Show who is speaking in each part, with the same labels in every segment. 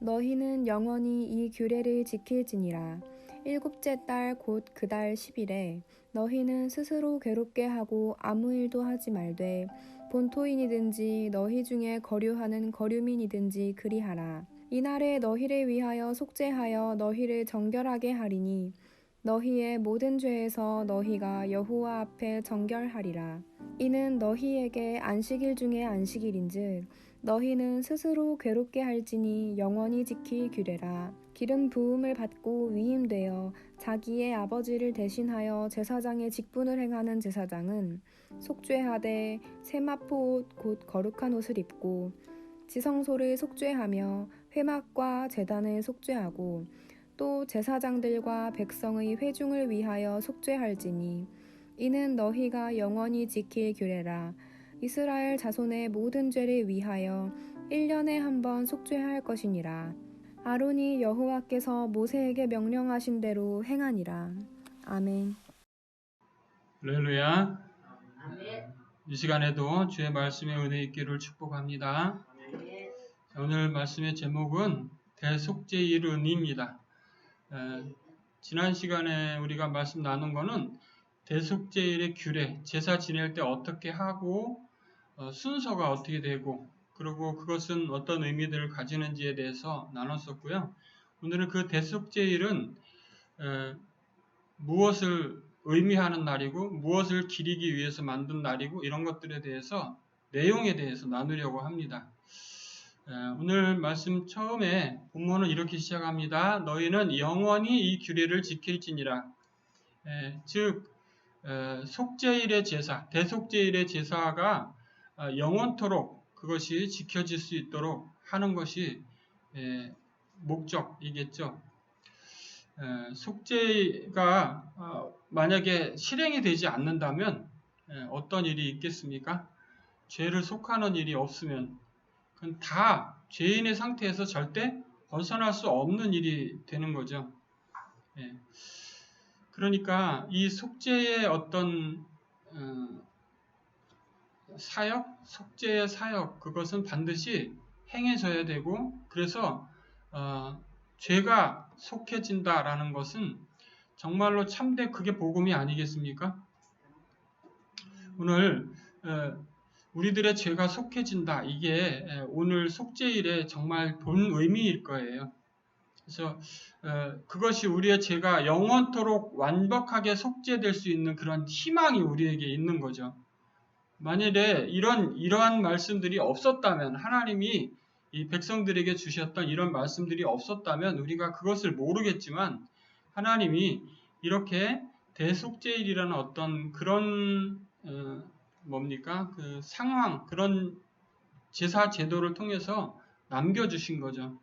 Speaker 1: 너희는 영원히 이 규례를 지킬지니라. 일곱째 달 곧 그 달 10일에 너희는 스스로 괴롭게 하고 아무 일도 하지 말되 본토인이든지 너희 중에 거류하는 거류민이든지 그리하라. 이날에 너희를 위하여 속죄하여 너희를 정결하게 하리니 너희의 모든 죄에서 너희가 여호와 앞에 정결하리라. 이는 너희에게 안식일 중에 안식일인즉 너희는 스스로 괴롭게 할지니 영원히 지킬 규례라. 기름 부음을 받고 위임되어 자기의 아버지를 대신하여 제사장의 직분을 행하는 제사장은 속죄하되 세마포 옷 곧 거룩한 옷을 입고 지성소를 속죄하며 회막과 제단을 속죄하고 또 제사장들과 백성의 회중을 위하여 속죄할지니 이는 너희가 영원히 지킬 규례라. 이스라엘 자손의 모든 죄를 위하여 1년에 한 번 속죄할 것이니라. 아론이 여호와께서 모세에게 명령하신 대로 행하니라. 아멘.
Speaker 2: 할렐루야.
Speaker 3: 아멘.
Speaker 2: 이 시간에도 주의 말씀에 은혜 있기를 축복합니다.
Speaker 3: 아멘.
Speaker 2: 오늘 말씀의 제목은 대속죄일은입니다. 지난 시간에 우리가 말씀 나눈 거는 대속죄일의 규례, 제사 지낼 때 어떻게 하고 순서가 어떻게 되고 그리고 그것은 어떤 의미들을 가지는지에 대해서 나눴었고요. 오늘은 그 대속죄일은 무엇을 의미하는 날이고 무엇을 기리기 위해서 만든 날이고 이런 것들에 대해서 내용에 대해서 나누려고 합니다. 오늘 말씀 처음에 본문은 이렇게 시작합니다. 너희는 영원히 이 규례를 지킬지니라. 즉 속죄일의 제사, 대속죄일의 제사가 영원토록 그것이 지켜질 수 있도록 하는 것이 목적이겠죠. 속죄가 만약에 실행이 되지 않는다면 어떤 일이 있겠습니까? 죄를 속하는 일이 없으면 그건 다 죄인의 상태에서 절대 벗어날 수 없는 일이 되는 거죠. 그러니까 이 속죄의 어떤 사역, 속죄의 사역 그것은 반드시 행해져야 되고 그래서 죄가 속해진다라는 것은 정말로 참된 그게 복음이 아니겠습니까? 오늘 우리들의 죄가 속해진다. 이게 오늘 속죄일의 정말 본 의미일 거예요. 그래서 그것이 우리의 죄가 영원토록 완벽하게 속죄될 수 있는 그런 희망이 우리에게 있는 거죠. 만일에 이러한 말씀들이 없었다면 하나님이 이 백성들에게 주셨던 이런 말씀들이 없었다면 우리가 그것을 모르겠지만 하나님이 이렇게 대속죄일이라는 어떤 그런 그 상황, 그런 제사 제도를 통해서 남겨주신 거죠.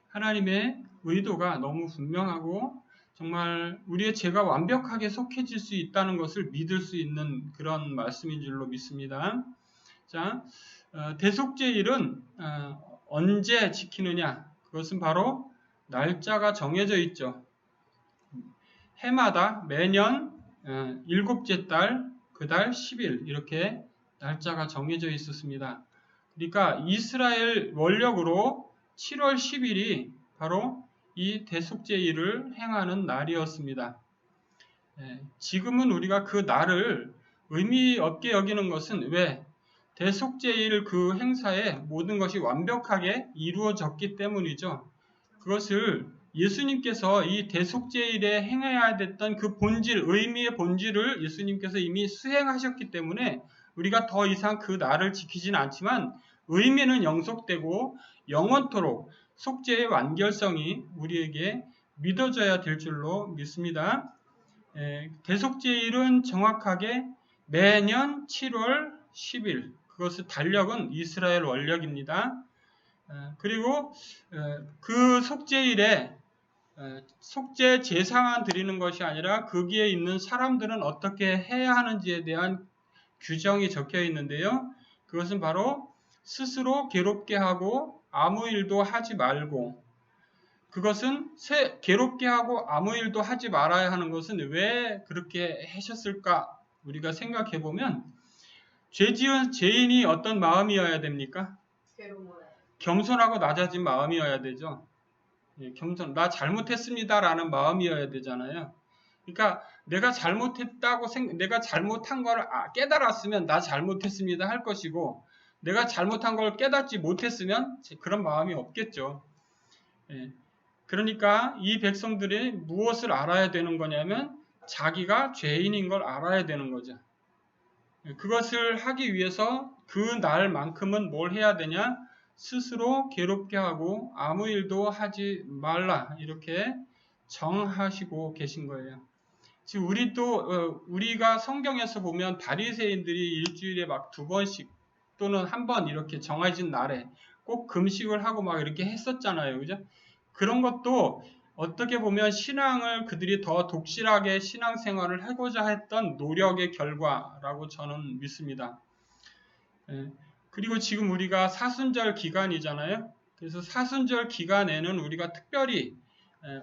Speaker 2: 하나님의 의도가 너무 분명하고 정말 우리의 죄가 완벽하게 속해질 수 있다는 것을 믿을 수 있는 그런 말씀인 줄로 믿습니다. 자, 대속죄일은 언제 지키느냐? 그것은 바로 날짜가 정해져 있죠. 해마다 매년 일곱째 달, 그 달 10일 이렇게 날짜가 정해져 있었습니다. 그러니까 이스라엘 원력으로 7월 10일이 바로 이 대속죄일을 행하는 날이었습니다. 지금은 우리가 그 날을 의미 없게 여기는 것은 왜? 대속죄일 그 행사에 모든 것이 완벽하게 이루어졌기 때문이죠. 그것을 예수님께서 이 대속죄일에 행해야 됐던 그 본질, 의미의 본질을 예수님께서 이미 수행하셨기 때문에 우리가 더 이상 그 날을 지키지는 않지만 의미는 영속되고 영원토록 속죄의 완결성이 우리에게 믿어져야 될 줄로 믿습니다. 대속죄일은 정확하게 매년 7월 10일, 그것의 달력은 이스라엘 원력입니다. 그리고 그 속죄일에 속죄 제사만 드리는 것이 아니라 거기에 있는 사람들은 어떻게 해야 하는지에 대한 규정이 적혀 있는데요. 그것은 바로 스스로 괴롭게 하고 아무 일도 하지 말고, 그것은 괴롭게 하고 아무 일도 하지 말아야 하는 것은 왜 그렇게 하셨을까? 우리가 생각해 보면 죄 지은 죄인이 어떤 마음이어야 됩니까? 겸손하고 낮아진 마음이어야 되죠. 예, 나 잘못했습니다라는 마음이어야 되잖아요. 그러니까 내가 잘못한 걸 깨달았으면 나 잘못했습니다 할 것이고, 내가 잘못한 걸 깨닫지 못했으면 그런 마음이 없겠죠. 예, 그러니까 이 백성들이 무엇을 알아야 되는 거냐면 자기가 죄인인 걸 알아야 되는 거죠. 그것을 하기 위해서 그 날만큼은 뭘 해야 되냐? 스스로 괴롭게 하고 아무 일도 하지 말라, 이렇게 정하시고 계신 거예요. 지금 우리가 성경에서 보면 바리새인들이 일주일에 막 2번씩 또는 1번 이렇게 정해진 날에 꼭 금식을 하고 막 이렇게 했었잖아요. 그죠? 그런 것도 어떻게 보면 신앙을 그들이 더 독실하게 신앙생활을 하고자 했던 노력의 결과라고 저는 믿습니다. 예. 그리고 지금 우리가 사순절 기간이잖아요. 그래서 사순절 기간에는 우리가 특별히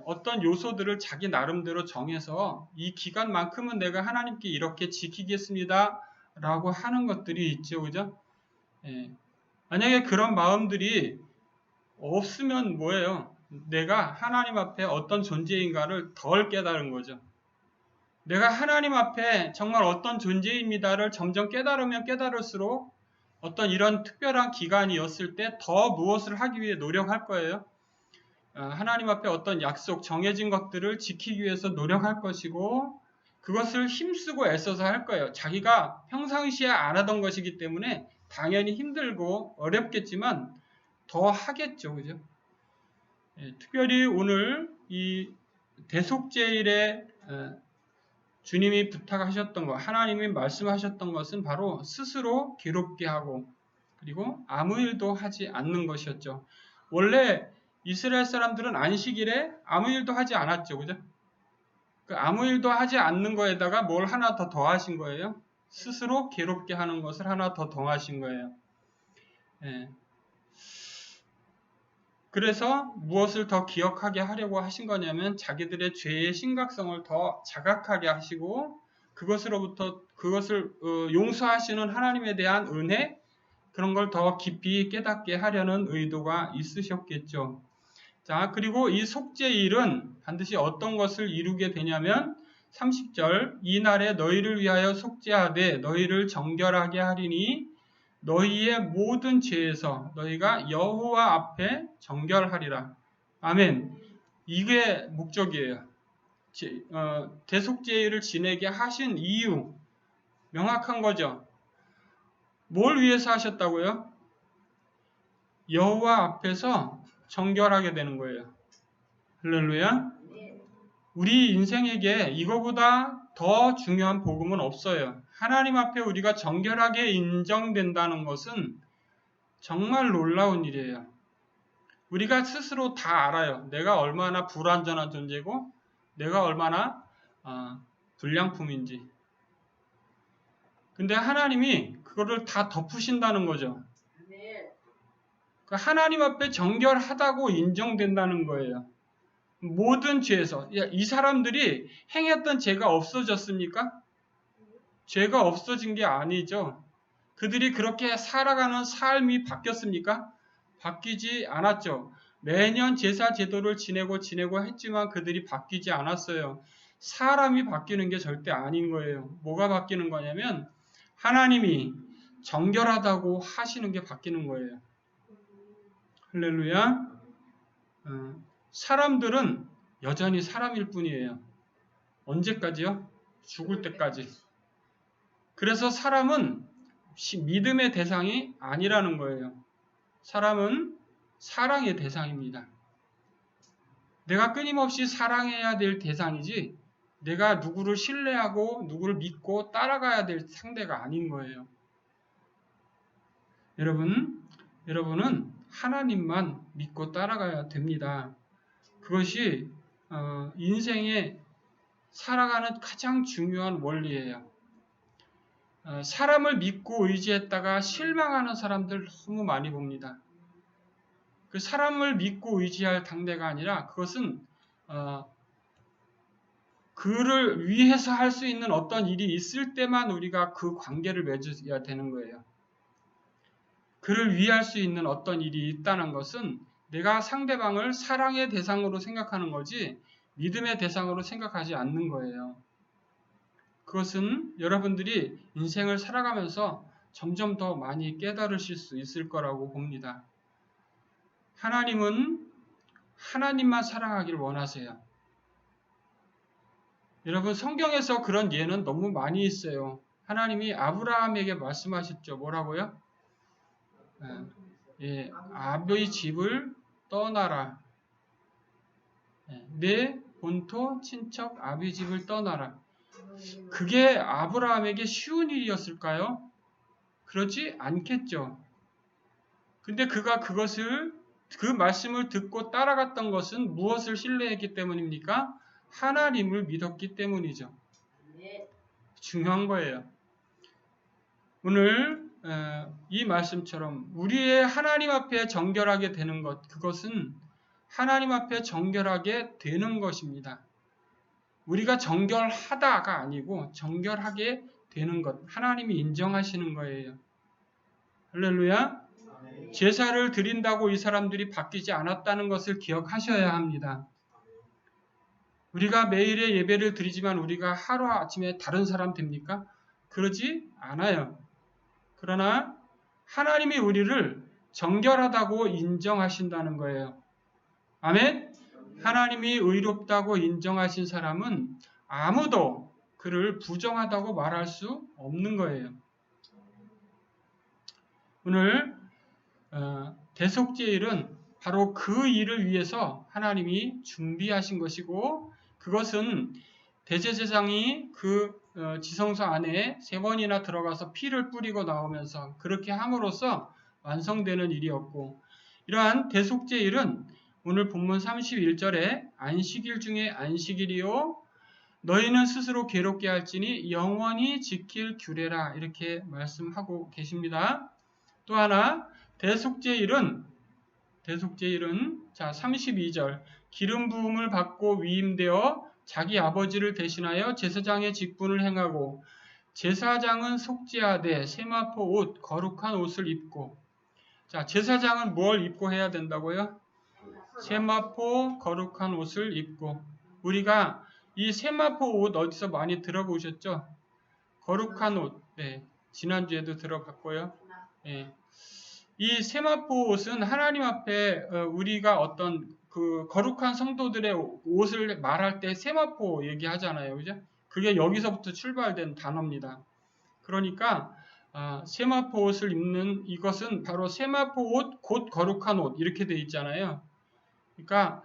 Speaker 2: 어떤 요소들을 자기 나름대로 정해서 이 기간만큼은 내가 하나님께 이렇게 지키겠습니다 라고 하는 것들이 있죠. 그죠? 예. 만약에 그런 마음들이 없으면 뭐예요? 내가 하나님 앞에 어떤 존재인가를 덜 깨달은 거죠. 내가 하나님 앞에 정말 어떤 존재입니다를 점점 깨달으면 깨달을수록 어떤 이런 특별한 기간이었을 때 더 무엇을 하기 위해 노력할 거예요. 하나님 앞에 어떤 약속, 정해진 것들을 지키기 위해서 노력할 것이고, 그것을 힘쓰고 애써서 할 거예요. 자기가 평상시에 안 하던 것이기 때문에 당연히 힘들고 어렵겠지만 더 하겠죠. 그죠? 예, 특별히 오늘 이 대속죄일에 주님이 부탁하셨던 것, 하나님이 말씀하셨던 것은 바로 스스로 괴롭게 하고 그리고 아무 일도 하지 않는 것이었죠. 원래 이스라엘 사람들은 안식일에 아무 일도 하지 않았죠. 그죠? 그 아무 일도 하지 않는 거에다가 뭘 하나 더 더하신 거예요. 스스로 괴롭게 하는 것을 하나 더 더하신 거예요. 예. 그래서 무엇을 더 기억하게 하려고 하신 거냐면 자기들의 죄의 심각성을 더 자각하게 하시고 그것을 용서하시는 하나님에 대한 은혜, 그런 걸 더 깊이 깨닫게 하려는 의도가 있으셨겠죠. 자, 그리고 이 속죄일은 반드시 어떤 것을 이루게 되냐면 30절, 이날에 너희를 위하여 속죄하되 너희를 정결하게 하리니 너희의 모든 죄에서 너희가 여호와 앞에 정결하리라. 아멘. 이게 목적이에요. 대속죄일을 지내게 하신 이유 명확한 거죠. 뭘 위해서 하셨다고요? 여호와 앞에서 정결하게 되는 거예요. 할렐루야. 우리 인생에게 이거보다 더 중요한 복음은 없어요. 하나님 앞에 우리가 정결하게 인정된다는 것은 정말 놀라운 일이에요. 우리가 스스로 다 알아요. 내가 얼마나 불완전한 존재고 내가 얼마나 불량품인지. 근데 하나님이 그거를 다 덮으신다는 거죠. 하나님 앞에 정결하다고 인정된다는 거예요. 모든 죄에서. 이 사람들이 행했던 죄가 없어졌습니까? 죄가 없어진 게 아니죠. 그들이 그렇게 살아가는 삶이 바뀌었습니까? 바뀌지 않았죠. 매년 제사 제도를 지내고 했지만 그들이 바뀌지 않았어요. 사람이 바뀌는 게 절대 아닌 거예요. 뭐가 바뀌는 거냐면 하나님이 정결하다고 하시는 게 바뀌는 거예요. 할렐루야. 사람들은 여전히 사람일 뿐이에요. 언제까지요? 죽을 때까지. 그래서 사람은 믿음의 대상이 아니라는 거예요. 사람은 사랑의 대상입니다. 내가 끊임없이 사랑해야 될 대상이지 내가 누구를 신뢰하고 누구를 믿고 따라가야 될 상대가 아닌 거예요. 여러분은 하나님만 믿고 따라가야 됩니다. 그것이 인생에 살아가는 가장 중요한 원리예요. 사람을 믿고 의지했다가 실망하는 사람들 너무 많이 봅니다. 그 사람을 믿고 의지할 당대가 아니라 그것은 그를 위해서 할 수 있는 어떤 일이 있을 때만 우리가 그 관계를 맺어야 되는 거예요. 그를 위할 수 있는 어떤 일이 있다는 것은 내가 상대방을 사랑의 대상으로 생각하는 거지 믿음의 대상으로 생각하지 않는 거예요. 그것은 여러분들이 인생을 살아가면서 점점 더 많이 깨달으실 수 있을 거라고 봅니다. 하나님은 하나님만 사랑하기를 원하세요. 여러분 성경에서 그런 예는 너무 많이 있어요. 하나님이 아브라함에게 말씀하셨죠. 뭐라고요? 아비의 집을 떠나라. 내 본토 친척 아비 집을 떠나라. 그게 아브라함에게 쉬운 일이었을까요? 그렇지 않겠죠. 근데 그가 그 말씀을 듣고 따라갔던 것은 무엇을 신뢰했기 때문입니까? 하나님을 믿었기 때문이죠. 중요한 거예요. 오늘 이 말씀처럼 우리의 하나님 앞에 정결하게 되는 것, 그것은 하나님 앞에 정결하게 되는 것입니다. 우리가 정결하다가 아니고 정결하게 되는 것, 하나님이 인정하시는 거예요. 할렐루야. 제사를 드린다고 이 사람들이 바뀌지 않았다는 것을 기억하셔야 합니다. 우리가 매일의 예배를 드리지만 우리가 하루아침에 다른 사람 됩니까? 그러지 않아요. 그러나 하나님이 우리를 정결하다고 인정하신다는 거예요. 아멘? 하나님이 의롭다고 인정하신 사람은 아무도 그를 부정하다고 말할 수 없는 거예요. 오늘 대속죄일은 바로 그 일을 위해서 하나님이 준비하신 것이고 그것은 대제사장이 그 지성소 안에 3번이나 들어가서 피를 뿌리고 나오면서 그렇게 함으로써 완성되는 일이었고 이러한 대속죄일은 오늘 본문 31절에 안식일 중에 안식일이요 너희는 스스로 괴롭게 할지니 영원히 지킬 규례라 이렇게 말씀하고 계십니다. 또 하나 대속죄일은 자 32절 기름 부음을 받고 위임되어 자기 아버지를 대신하여 제사장의 직분을 행하고 제사장은 속죄하되 세마포 옷 거룩한 옷을 입고 자 제사장은 뭘 입고 해야 된다고요? 세마포 거룩한 옷을 입고 우리가 이 세마포 옷 어디서 많이 들어보셨죠? 거룩한 옷 네, 지난주에도 들어봤고요. 네. 이 세마포 옷은 하나님 앞에 우리가 어떤 그 거룩한 성도들의 옷을 말할 때 세마포 얘기하잖아요. 그죠? 그게 여기서부터 출발된 단어입니다. 그러니까 세마포 옷을 입는 이것은 바로 세마포 옷 곧 거룩한 옷 이렇게 돼 있잖아요. 그러니까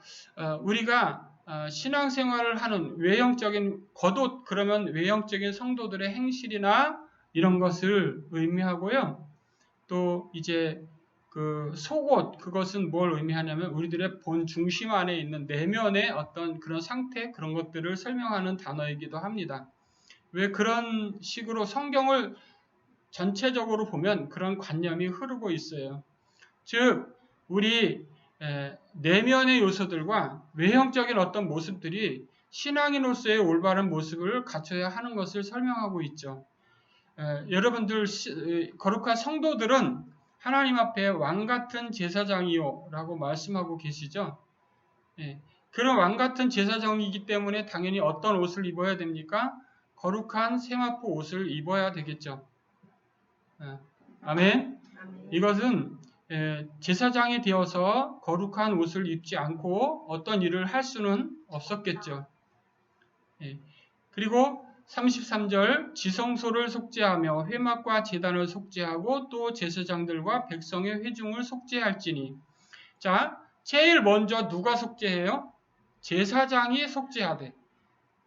Speaker 2: 우리가 신앙생활을 하는 외형적인 겉옷 그러면 외형적인 성도들의 행실이나 이런 것을 의미하고요. 또 이제 그 속옷 그것은 뭘 의미하냐면 우리들의 본 중심 안에 있는 내면의 어떤 그런 상태 그런 것들을 설명하는 단어이기도 합니다. 왜 그런 식으로 성경을 전체적으로 보면 그런 관념이 흐르고 있어요. 즉 우리 내면의 요소들과 외형적인 어떤 모습들이 신앙인으로서의 올바른 모습을 갖춰야 하는 것을 설명하고 있죠. 여러분들 거룩한 성도들은 하나님 앞에 왕같은 제사장이요 라고 말씀하고 계시죠. 그런 왕같은 제사장이기 때문에 당연히 어떤 옷을 입어야 됩니까? 거룩한 세마포 옷을 입어야 되겠죠. 아멘. 이것은 제사장이 되어서 거룩한 옷을 입지 않고 어떤 일을 할 수는 없었겠죠. 그리고 33절 지성소를 속죄하며 회막과 제단을 속죄하고 또 제사장들과 백성의 회중을 속죄할지니 자 제일 먼저 누가 속죄해요? 제사장이 속죄하되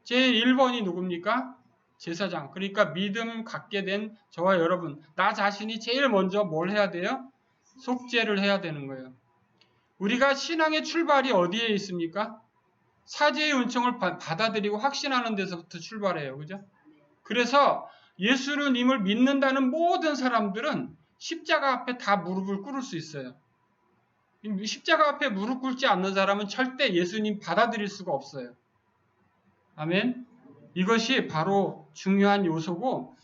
Speaker 2: 제일 1번이 누굽니까? 제사장. 그러니까 믿음 갖게 된 저와 여러분 나 자신이 제일 먼저 뭘 해야 돼요? 속죄를 해야 되는 거예요. 우리가 신앙의 출발이 어디에 있습니까? 사죄의 은총을 받아들이고 확신하는 데서부터 출발해요. 그죠? 그래서 예수님을 믿는다는 모든 사람들은 십자가 앞에 다 무릎을 꿇을 수 있어요. 십자가 앞에 무릎 꿇지 않는 사람은 절대 예수님 받아들일 수가 없어요. 아멘. 이것이 바로 중요한 요소고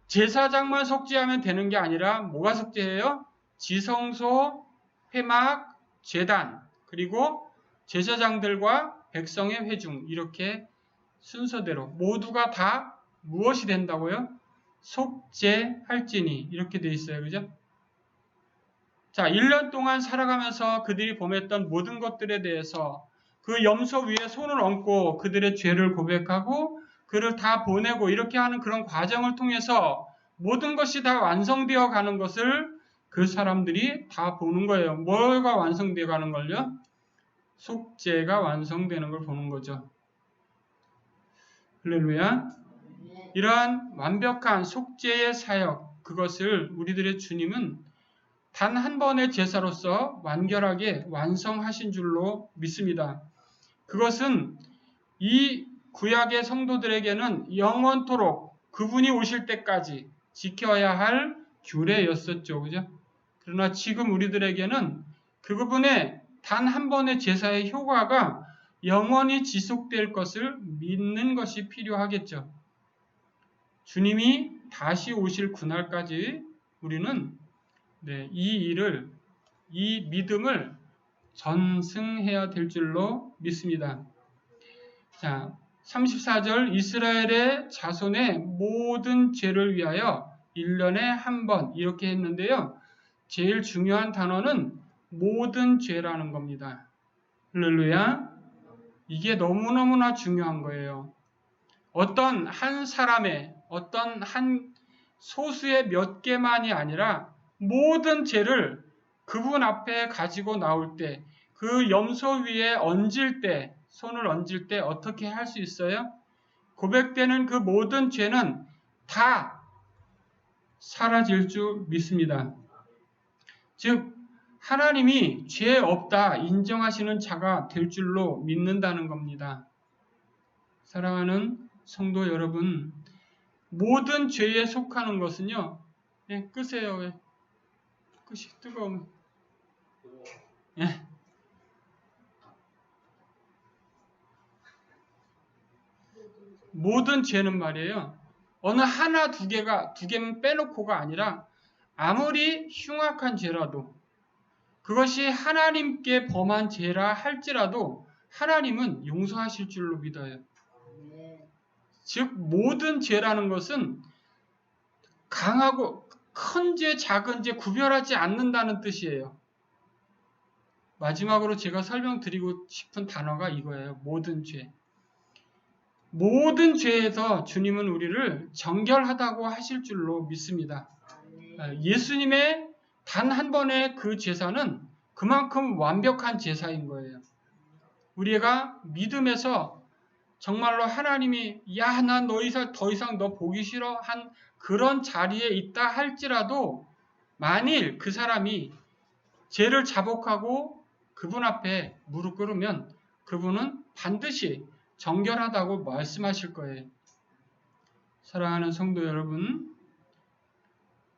Speaker 2: 제사장만 속죄하면 되는 게 아니라 뭐가 속죄해요? 지성소, 회막, 제단, 그리고 제사장들과 백성의 회중 이렇게 순서대로 모두가 다 무엇이 된다고요? 속죄할지니 이렇게 돼 있어요. 그죠? 자, 1년 동안 살아가면서 그들이 범했던 모든 것들에 대해서 그 염소 위에 손을 얹고 그들의 죄를 고백하고 그를 다 보내고 이렇게 하는 그런 과정을 통해서 모든 것이 다 완성되어 가는 것을 그 사람들이 다 보는 거예요. 뭐가 완성되어 가는 걸요? 속죄가 완성되는 걸 보는 거죠. 할렐루야. 이러한 완벽한 속죄의 사역, 그것을 우리들의 주님은 단 한 번의 제사로서 완결하게 완성하신 줄로 믿습니다. 그것은 이 구약의 성도들에게는 영원토록 그분이 오실 때까지 지켜야 할 규례였었죠. 그죠? 그러나 지금 우리들에게는 그분의 단 한 번의 제사의 효과가 영원히 지속될 것을 믿는 것이 필요하겠죠. 주님이 다시 오실 그날까지 우리는 이 믿음을 전승해야 될 줄로 믿습니다. 자, 34절 이스라엘의 자손의 모든 죄를 위하여 1년에 한 번 이렇게 했는데요. 제일 중요한 단어는 모든 죄라는 겁니다. 할렐루야. 이게 너무너무나 중요한 거예요. 어떤 한 사람의 어떤 한 소수의 몇 개만이 아니라 모든 죄를 그분 앞에 가지고 나올 때, 그 염소 위에 얹을 때, 손을 얹을 때 어떻게 할 수 있어요? 고백되는 그 모든 죄는 다 사라질 줄 믿습니다. 즉, 하나님이 죄 없다 인정하시는 자가 될 줄로 믿는다는 겁니다. 사랑하는 성도 여러분, 모든 죄에 속하는 것은요, 끄세요. 왜? 끝이 뜨거우면. 모든 죄는 말이에요. 어느 하나 두 개만 빼놓고가 아니라 아무리 흉악한 죄라도 그것이 하나님께 범한 죄라 할지라도 하나님은 용서하실 줄로 믿어요. 즉 모든 죄라는 것은 강하고 큰 죄, 작은 죄 구별하지 않는다는 뜻이에요. 마지막으로 제가 설명드리고 싶은 단어가 이거예요. 모든 죄. 모든 죄에서 주님은 우리를 정결하다고 하실 줄로 믿습니다. 예수님의 단 한 번의 그 제사는 그만큼 완벽한 제사인 거예요. 우리가 믿음에서 정말로 하나님이 난 더 이상 너 보기 싫어 한 그런 자리에 있다 할지라도 만일 그 사람이 죄를 자복하고 그분 앞에 무릎 꿇으면 그분은 반드시 정결하다고 말씀하실 거예요. 사랑하는 성도 여러분,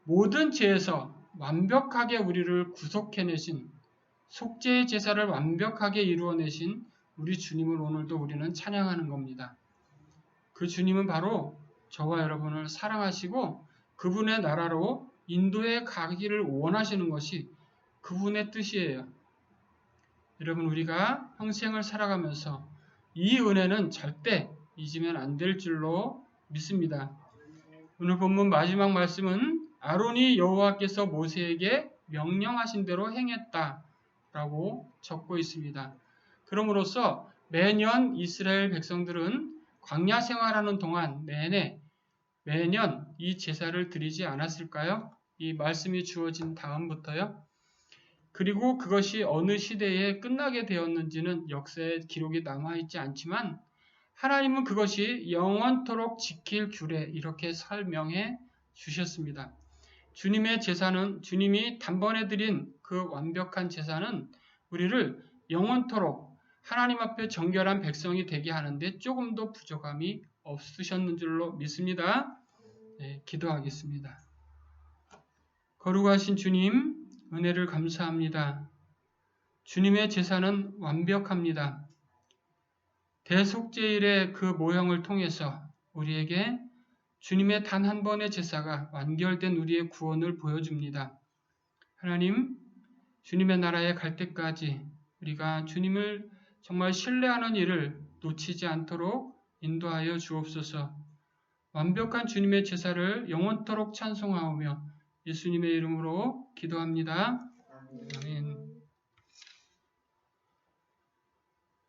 Speaker 2: 모든 죄에서 완벽하게 우리를 구속해내신 속죄의 제사를 완벽하게 이루어내신 우리 주님을 오늘도 우리는 찬양하는 겁니다. 그 주님은 바로 저와 여러분을 사랑하시고 그분의 나라로 인도에 가기를 원하시는 것이 그분의 뜻이에요. 여러분, 우리가 평생을 살아가면서 이 은혜는 절대 잊으면 안 될 줄로 믿습니다. 오늘 본문 마지막 말씀은 아론이 여호와께서 모세에게 명령하신 대로 행했다라고 적고 있습니다. 그럼으로써 매년 이스라엘 백성들은 광야 생활하는 동안 내내 매년 이 제사를 드리지 않았을까요? 이 말씀이 주어진 다음부터요. 그리고 그것이 어느 시대에 끝나게 되었는지는 역사에 기록이 남아있지 않지만 하나님은 그것이 영원토록 지킬 규례 이렇게 설명해 주셨습니다. 주님의 제사는 주님이 단번에 드린 그 완벽한 제사는 우리를 영원토록 하나님 앞에 정결한 백성이 되게 하는데 조금도 부족함이 없으셨는 줄로 믿습니다. 기도하겠습니다. 거룩하신 주님, 은혜를 감사합니다. 주님의 제사는 완벽합니다. 대속죄일의 그 모형을 통해서 우리에게 주님의 단 한 번의 제사가 완결된 우리의 구원을 보여줍니다. 하나님, 주님의 나라에 갈 때까지 우리가 주님을 정말 신뢰하는 일을 놓치지 않도록 인도하여 주옵소서. 완벽한 주님의 제사를 영원토록 찬송하오며 예수님의 이름으로 기도합니다. 아멘.